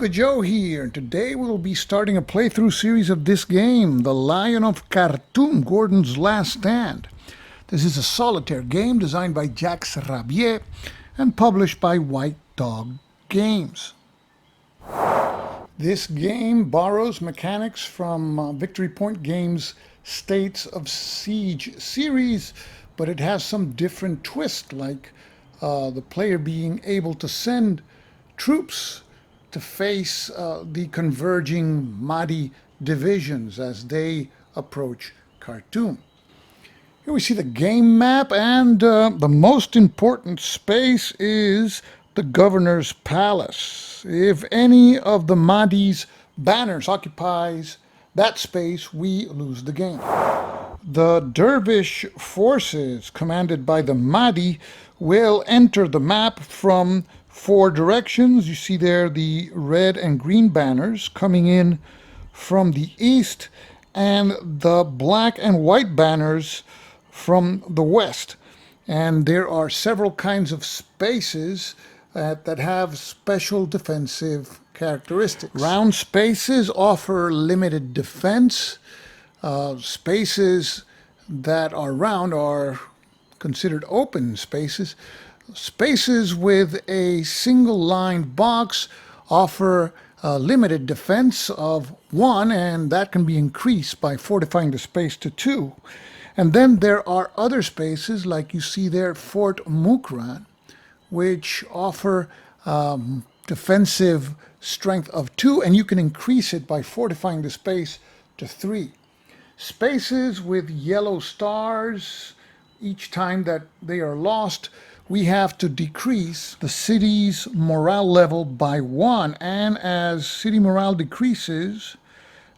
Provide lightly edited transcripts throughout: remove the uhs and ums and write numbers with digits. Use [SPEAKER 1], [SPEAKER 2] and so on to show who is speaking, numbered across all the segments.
[SPEAKER 1] Stuka Joe here, and today we'll be starting a playthrough series of this game, the Lion of Khartoum, Gordon's Last Stand. This is a solitaire game designed by Jacques Rabier and published by White Dog Games. This game borrows mechanics from Victory Point Games' States of Siege series, but it has some different twist, like the player being able to send troops to face the converging Mahdi divisions as they approach Khartoum. Here we see the game map, and the most important space is the governor's palace. If any of the Mahdi's banners occupies that space, we lose the game. The dervish forces commanded by the Mahdi will enter the map from four directions. You see there the red and green banners coming in from the east and the black and white banners from the west. And there are several kinds of spaces that have special defensive characteristics. Round spaces offer limited defense. Spaces that are round are considered open spaces. Spaces with a single-lined box offer limited defense of 1, and that can be increased by fortifying the space to 2. And then there are other spaces, like you see there, Fort Mukran, which offer defensive strength of 2, and you can increase it by fortifying the space to 3. Spaces with yellow stars, each time that they are lost, we have to decrease the city's morale level by 1. And as city morale decreases,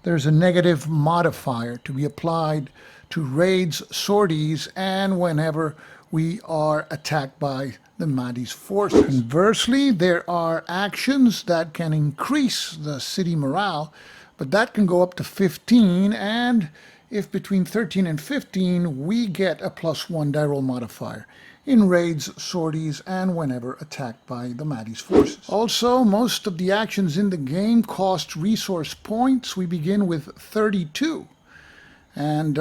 [SPEAKER 1] there's a negative modifier to be applied to raids, sorties, and whenever we are attacked by the Mahdi's forces. Conversely, there are actions that can increase the city morale, but that can go up to 15, and if between 13 and 15, we get a +1 die roll modifier in raids, sorties, and whenever attacked by the Mahdi's forces. Also, most of the actions in the game cost resource points. We begin with 32, and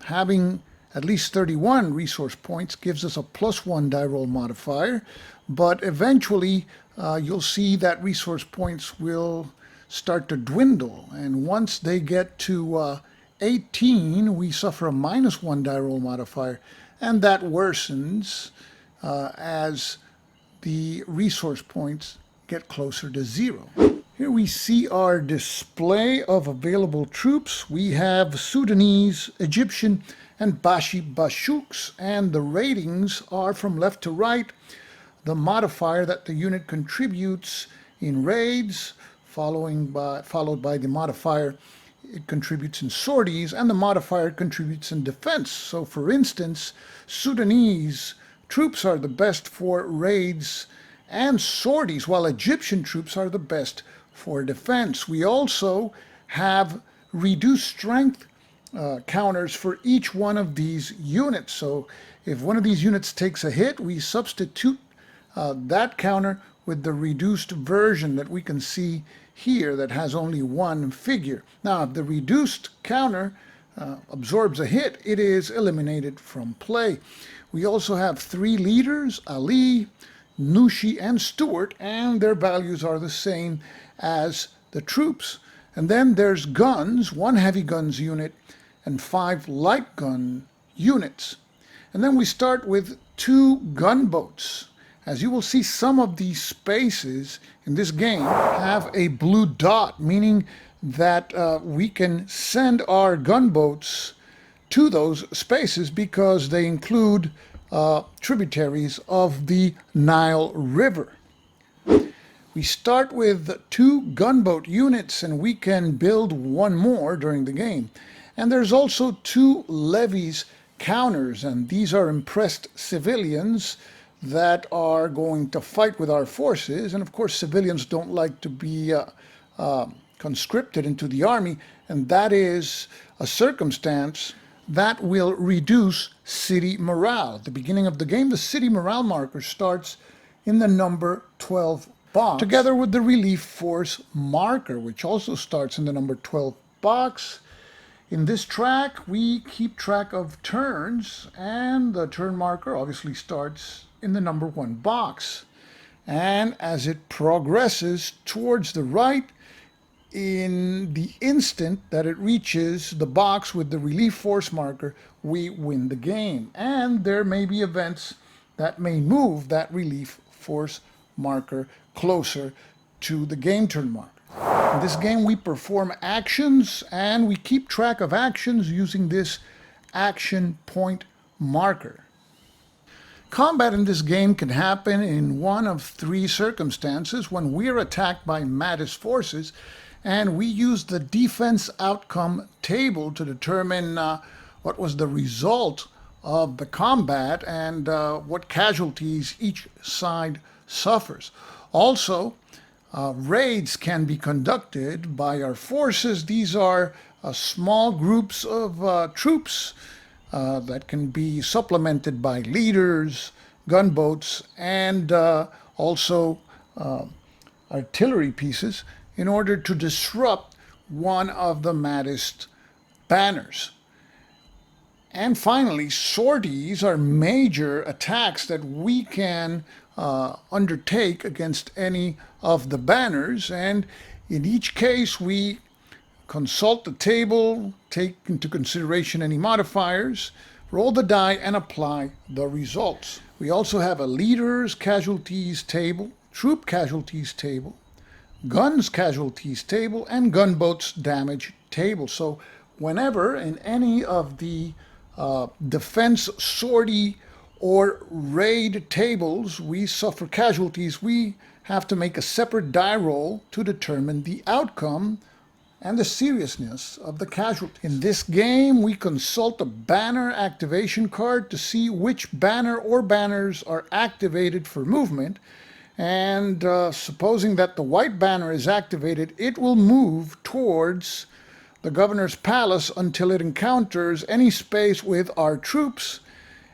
[SPEAKER 1] having at least 31 resource points gives us a +1 die roll modifier, but eventually you'll see that resource points will start to dwindle, and once they get to 18, we suffer a -1 die roll modifier, and that worsens as the resource points get closer to 0. Here we see our display of available troops. We have Sudanese, Egyptian, and Bashi Bashuks, and the ratings are from left to right. The modifier that the unit contributes in raids, followed by the modifier it contributes in sorties, and the modifier contributes in defense. So for instance, Sudanese troops are the best for raids and sorties, while Egyptian troops are the best for defense. We also have reduced strength counters for each one of these units. So if one of these units takes a hit, we substitute that counter with the reduced version that we can see here that has only one figure. Now, if the reduced counter absorbs a hit, it is eliminated from play. We also have 3 leaders, Ali, Nushi, and Stewart, and their values are the same as the troops. And then there's guns, 1 heavy guns unit and 5 light gun units. And then we start with 2 gunboats. As you will see, some of these spaces in this game have a blue dot, meaning that we can send our gunboats to those spaces because they include tributaries of the Nile River. We start with 2 gunboat units, and we can build 1 more during the game. And there's also 2 levies counters, and these are impressed civilians that are going to fight with our forces. And of course, civilians don't like to be conscripted into the army, and that is a circumstance that will reduce city morale. At the beginning of the game, the city morale marker starts in the number 12 box, together with the relief force marker, which also starts in the number 12 box. In this track, we keep track of turns, and the turn marker obviously starts in the number 1 box. And as it progresses towards the right, in the instant that it reaches the box with the relief force marker, we win the game. And there may be events that may move that relief force marker closer to the game turn marker. In this game, we perform actions, and we keep track of actions using this action point marker. Combat in this game can happen in one of 3 circumstances: when we're attacked by Mattis forces, and we use the defense outcome table to determine what was the result of the combat and what casualties each side suffers. Also, raids can be conducted by our forces. These are small groups of troops that can be supplemented by leaders, gunboats, and also artillery pieces in order to disrupt one of the Mahdist banners. And finally, sorties are major attacks that we can undertake against any of the banners, and in each case we consult the table, take into consideration any modifiers, roll the die, and apply the results. We also have a leaders casualties table, troop casualties table, guns casualties table, and gunboats damage table. So whenever in any of the defense, sortie, or raid tables we suffer casualties, we have to make a separate die roll to determine the outcome and the seriousness of the casualty. In this game, we consult a banner activation card to see which banner or banners are activated for movement. And supposing that the white banner is activated, it will move towards the governor's palace until it encounters any space with our troops.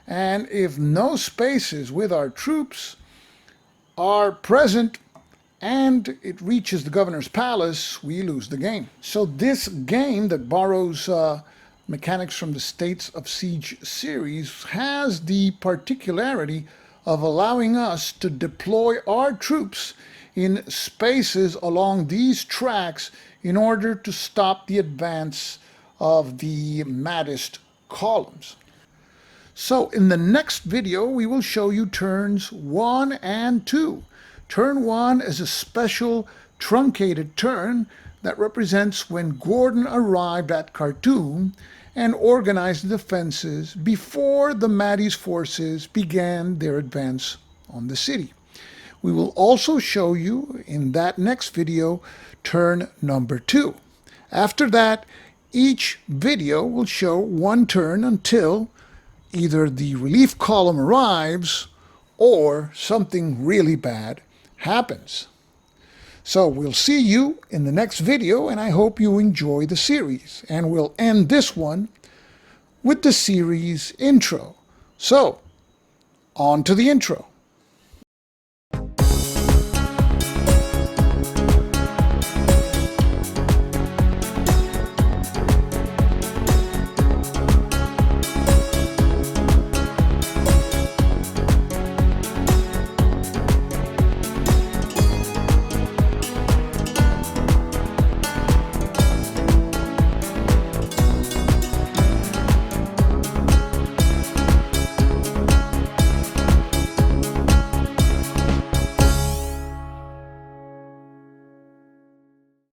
[SPEAKER 1] And if no spaces with our troops are present and it reaches the governor's palace, we lose the game. So this game, that borrows mechanics from the States of Siege series, has the particularity of allowing us to deploy our troops in spaces along these tracks in order to stop the advance of the Mahdist columns. So in the next video, we will show you turns 1 and 2. Turn 1 is a special truncated turn that represents when Gordon arrived at Khartoum and organized the defenses before the Mahdi's forces began their advance on the city. We will also show you in that next video turn number 2. After that, each video will show one turn until either the relief column arrives or something really bad happens. So we'll see you in the next video, and I hope you enjoy the series. And we'll end this one with the series intro. So, on to the intro.